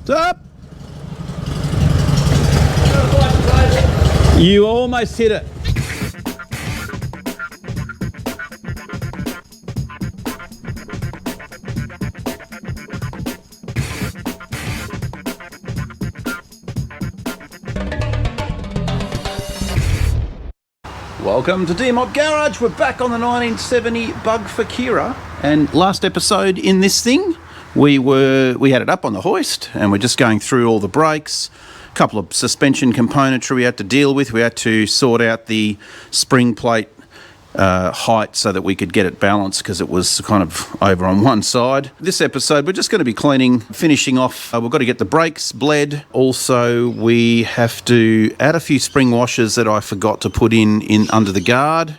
Stop! You almost hit it. Welcome to D-Mob Garage. We're back on the 1970 Bug for Kiera. And last episode in this thing, we had it up on the hoist and we're just going through all the brakes. A couple of suspension componentry we had to deal with. We had to sort out the spring plate height so that we could get it balanced because it was kind of over on one side. This episode we're just going to be finishing off. We've got to get the brakes bled. Also we have to add a few spring washers that I forgot to put in under the guard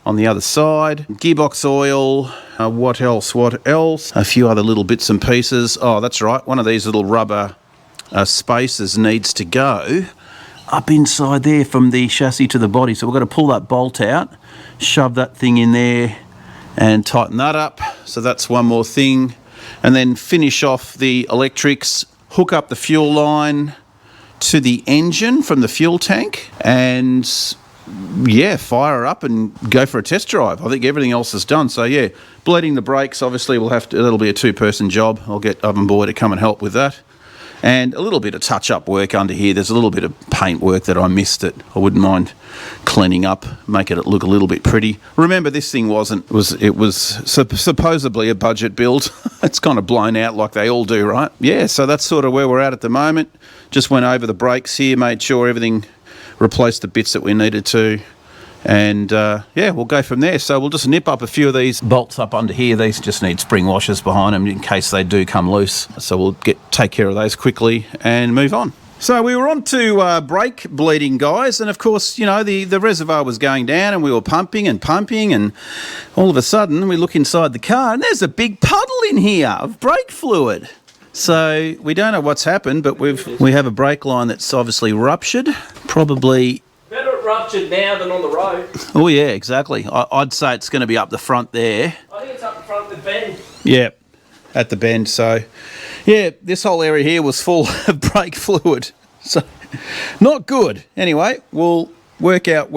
on the other side. Gearbox oil. What else? A few other little bits and pieces. Oh, that's right, one of these little rubber spacers needs to go up inside there from the chassis to the body, so we've got to pull that bolt out, shove that thing in there and tighten that up. So that's one more thing. And then finish off the electrics, hook up the fuel line to the engine from the fuel tank, and yeah, fire up and go for a test drive. I think everything else is done. So yeah, bleeding the brakes, obviously that'll be a two-person job. I'll get Oven Boy to come and help with that. And a little bit of touch-up work under here. There's a little bit of paint work that I missed that I wouldn't mind cleaning up, making it look a little bit pretty. Remember, this thing it was supposedly a budget build. It's kind of blown out like they all do, right? Yeah, so that's sort of where we're at the moment. Just went over the brakes here, made sure everything, replaced the bits that we needed to. And yeah, we'll go from there. So we'll just nip up a few of these bolts up under here. These just need spring washers behind them in case they do come loose. So we'll take care of those quickly and move on. So we were on to brake bleeding, guys, and of course, you know, the reservoir was going down and we were pumping, and all of a sudden we look inside the car and there's a big puddle in here of brake fluid. So we don't know what's happened, but we have a brake line that's obviously ruptured, probably. Better ruptured now than on the road. Oh yeah, exactly. I'd say it's going to be up the front there. I think it's up the front of the bend. Yeah, at the bend. So yeah, this whole area here was full of brake fluid. So not good. Anyway, we'll work out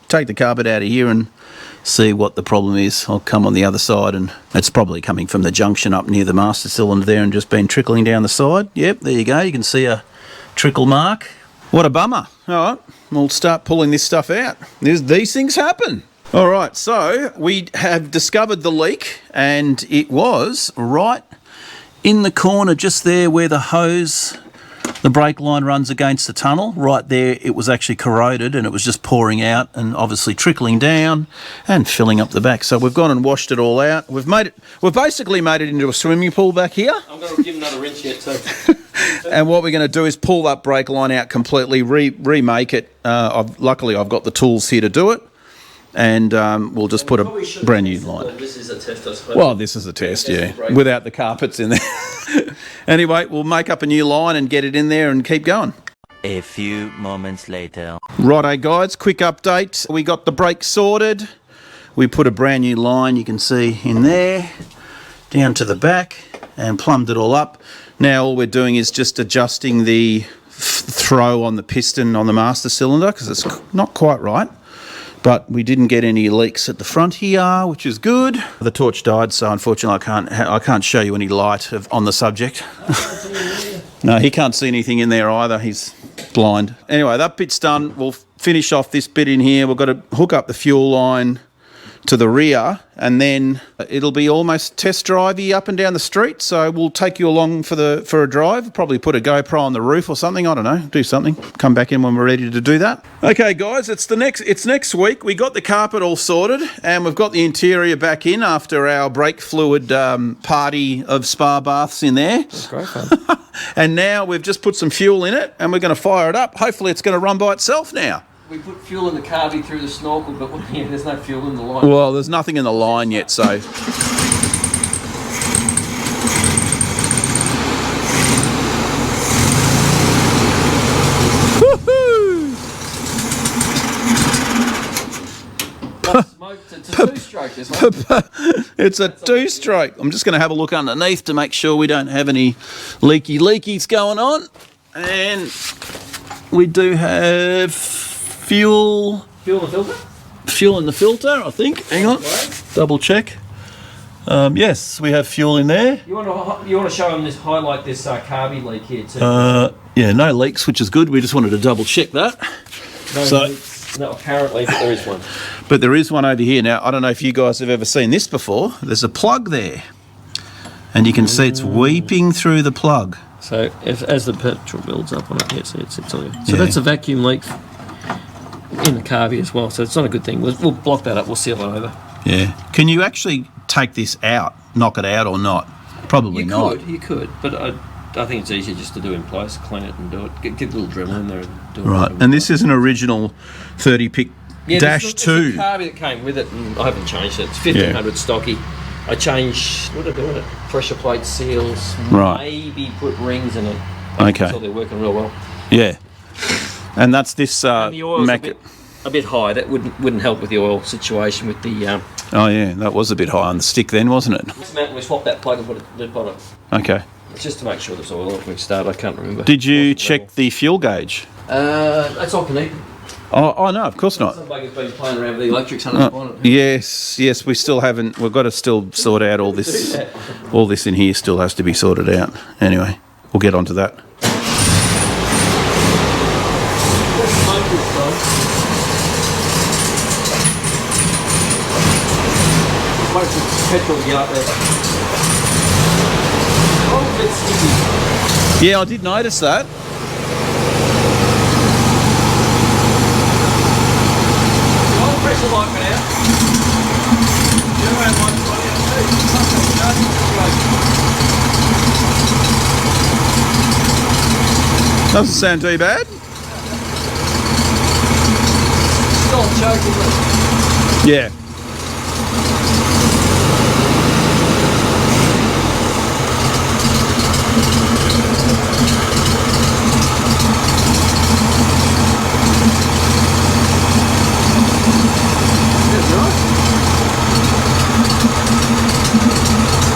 take the carpet out of here and see what the problem is. I'll come on the other side, and it's probably coming from the junction up near the master cylinder there and just been trickling down the side. Yep, there you go. You can see a trickle mark. What a bummer. All right, we'll start pulling this stuff out. These things happen. All right, so we have discovered the leak, and it was right in the corner just there where the brake line runs against the tunnel. Right there, it was actually corroded and it was just pouring out and obviously trickling down and filling up the back. So we've gone and washed it all out. We've basically made it into a swimming pool back here. I'm going to give another rinse yet too. And what we're going to do is pull that brake line out completely, remake it. Luckily, I've got the tools here to do it. And we'll just put a brand new line. This is a test, I suppose. Well, this is a test, yeah, without the carpets in there. Anyway, we'll make up a new line and get it in there and keep going. A few moments later. Righto, guys, quick update. We got the brakes sorted. We put a brand new line, you can see in there, down to the back, and plumbed it all up. Now all we're doing is just adjusting the throw on the piston on the master cylinder because it's not quite right. But we didn't get any leaks at the front here, which is good. The torch died, so unfortunately I can't show you any light on the subject. No, he can't see anything in there either. He's blind. Anyway, that bit's done. We'll finish off this bit in here. We've got to hook up the fuel line to the rear, and then it'll be almost test drivey up and down the street. So we'll take you along for a drive. Probably put a GoPro on the roof or something. I don't know. Do something. Come back in when we're ready to do that. Okay, guys. It's next week. We got the carpet all sorted, and we've got the interior back in after our brake fluid party of spa baths in there. That's great fun. And now we've just put some fuel in it, and we're going to fire it up. Hopefully, it's going to run by itself now. We put fuel in the carby through the snorkel, but yeah, there's no fuel in the line. Well, there's nothing in the line yet, so. Woohoo! Smoked. It's a two-stroke. two-stroke, this one. It's a two-stroke. I'm just going to have a look underneath to make sure we don't have any leakies going on. And we do have fuel. Fuel the filter? Fuel in the filter, I think. Hang on. Double check. Yes, we have fuel in there. You want to show them this, highlight this carby leak here too. Yeah, no leaks, which is good. We just wanted to double check that. No, apparently there is one. But there is one over here. Now, I don't know if you guys have ever seen this before. There's a plug there. And you can see it's weeping through the plug. So as the petrol builds up on it, yes, it's on it. So that's a vacuum leak in the carby as well. So it's not a good thing. We'll block that up. We'll seal it over. Yeah. Can you actually take this out, knock it out or not? Probably not. You could, but I think it's easier just to do in place, clean it and do it. Get a little Dremel in there and do it. Right, and this is an original 30-pick dash 2. It's a carby that came with it, and I haven't changed it. It's 1500 stocky. I changed, what did I do with it? Pressure plate seals, maybe put rings in it. Okay. So they're working real well. Yeah. And that's this and the oil's a bit high. That wouldn't help with the oil situation with the... Oh yeah, that was a bit high on the stick then, wasn't it? We swapped that plug and put a lip on it. Okay. It's just to make sure there's oil when we start. I can't remember. Did you check the fuel gauge? That's all connected. Oh no, of course not. Some bugger's been playing around with the electrics on the bonnet. Yes, we still haven't. We've got to still sort out all this. All this in here still has to be sorted out. Anyway, we'll get onto that. Petrol out there. Oh, a bit sticky. Yeah, I did notice that. The oil pressure light went out. Doesn't sound too bad. Still choking. Yeah.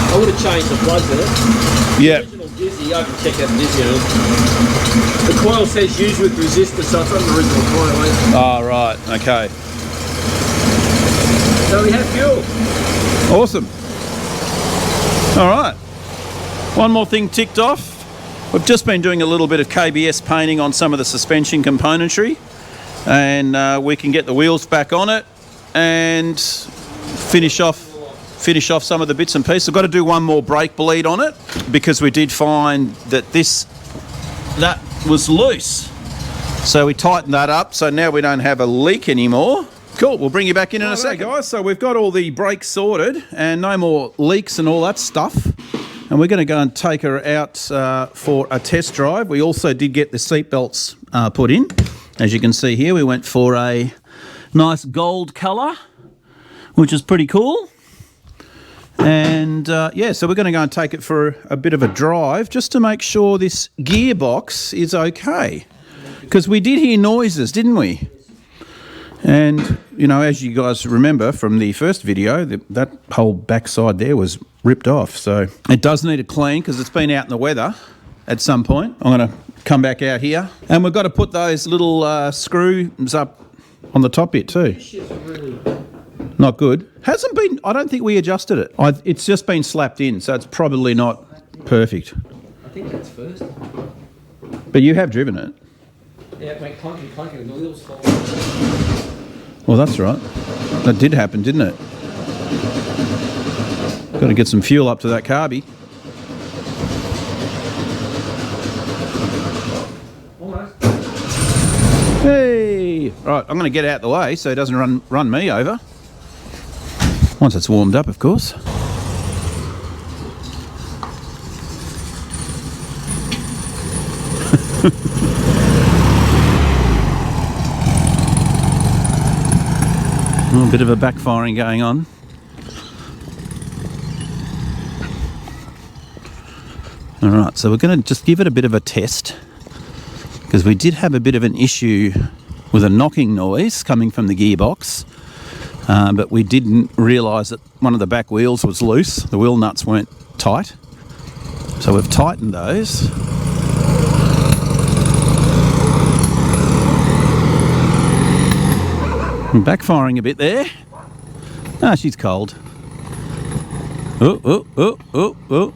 I would have changed the plugs in it. Yeah. The original Dizzy, I can check out the Dizzy on it. The coil says use with resistor, so it's not an original coil. Oh, right. Okay. So we have fuel. Awesome. All right. One more thing ticked off. We've just been doing a little bit of KBS painting on some of the suspension componentry, and we can get the wheels back on it and finish off some of the bits and pieces. I've got to do one more brake bleed on it because we did find that that was loose. So we tightened that up, so now we don't have a leak anymore. Cool, we'll bring you back in a second. Guys, so we've got all the brakes sorted and no more leaks and all that stuff. And we're going to go and take her out for a test drive. We also did get the seat belts put in. As you can see here, we went for a nice gold colour, which is pretty cool. And yeah, so we're going to go and take it for a bit of a drive just to make sure this gearbox is okay. Because we did hear noises, didn't we? And, you know, as you guys remember from the first video, that whole backside there was ripped off. So it does need a clean because it's been out in the weather at some point. I'm going to come back out here. And we've got to put those little screws up on the top bit too. Not good. Hasn't been, I don't think we adjusted it. It's just been slapped in, so it's probably not perfect. I think that's first. But you have driven it. Yeah, it went clunky, and the wheels fall. Well, that's right. That did happen, didn't it? Got to get some fuel up to that carby. Almost. Hey! Right, I'm going to get out the way so it doesn't run me over. Once it's warmed up, of course. A bit of a backfiring going on. Alright, so we're going to just give it a bit of a test because we did have a bit of an issue with a knocking noise coming from the gearbox but we didn't realise that one of the back wheels was loose. The wheel nuts weren't tight. So we've tightened those. Backfiring a bit there. Ah, she's cold. Oh, oh, oh, oh, oh.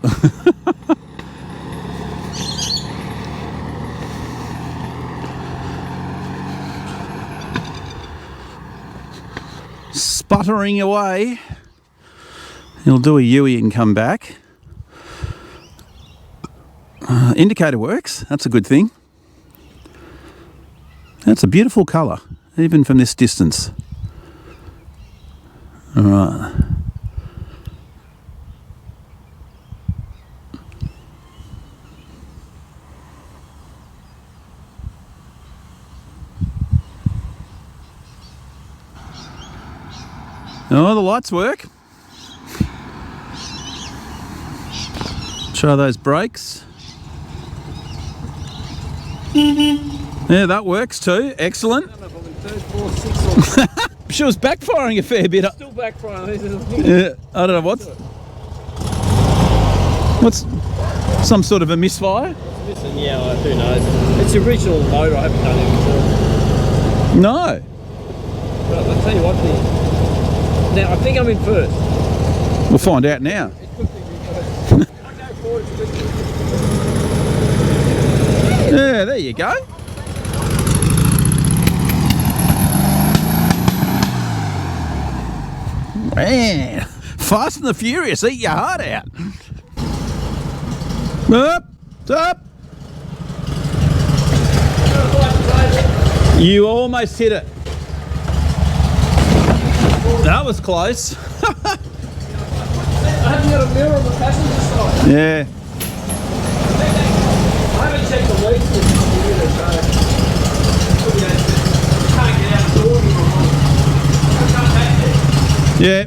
Sputtering away. He'll do a U-ey and come back. Indicator works. That's a good thing. That's a beautiful colour, even from this distance. All right. Oh, the lights work. Try those brakes. Yeah, that works too. Excellent. I don't know if I'm in third, fourth, sixth, or She was backfiring a fair bit. still backfiring. Yeah, I don't know what's some sort of a misfire. Listen, yeah, who knows? It's the original motor. I haven't done it before. No. But I'll tell you what. Now I think I'm in first. We'll find out now. It could be reversed. I go forward. Yeah, there you go. Man, Fast and the Furious, eat your heart out. Up, up. You almost hit it. That was close. I haven't got a mirror on the passenger side. Yeah. I haven't checked the leaks with the computer, so can't get out the door anymore. I can't take it. Yeah.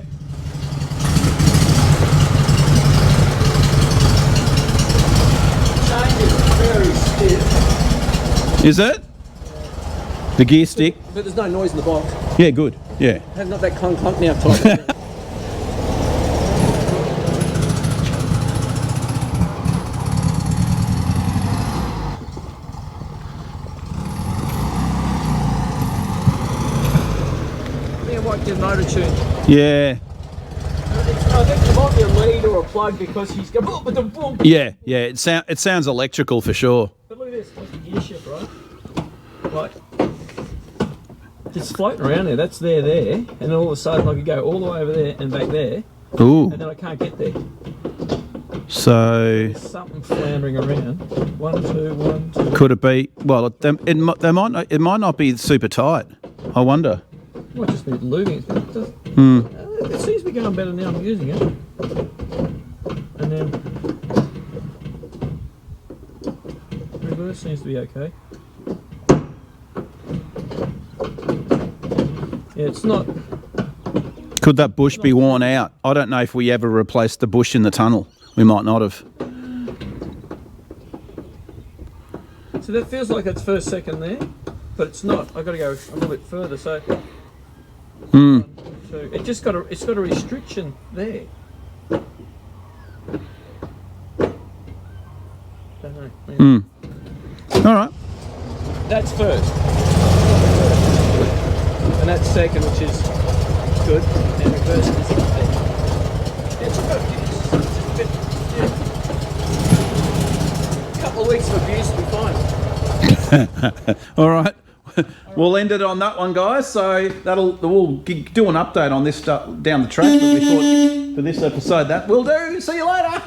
Change is very stiff. Is it? The gear stick? But there's no noise in the box. Yeah, good. Yeah. Have not that clunk clunk now type. I think I might get a motor tune. Yeah. I think there might be a lead or a plug because he's going boom, boom, boom. Yeah, yeah. It sounds electrical for sure. But look at this, that's the gear shift, right? Like, it's floating around there, that's there, and then all of a sudden I could go all the way over there and back there, Ooh. and then I can't get there. So There's something floundering around. 1, 2, 1, 2. could it be? Well, it might not be super tight. I wonder. It might just be lubing. It seems to be going better now I'm using it. And then reverse seems to be okay. Yeah, it's not. Could that bush be worn out? I don't know if we ever replaced the bush in the tunnel. We might not have. So that feels like it's first, second there, but it's not. I've got to go a little bit further. So. So it's got a restriction there. Don't know. Yeah. All right. That's first. And that's second, which is good. And reverse is it's a couple of weeks of abuse will be fine. All right. We'll end it on that one, guys. So we'll do an update on this stuff down the track. But we thought for this episode that will do. See you later.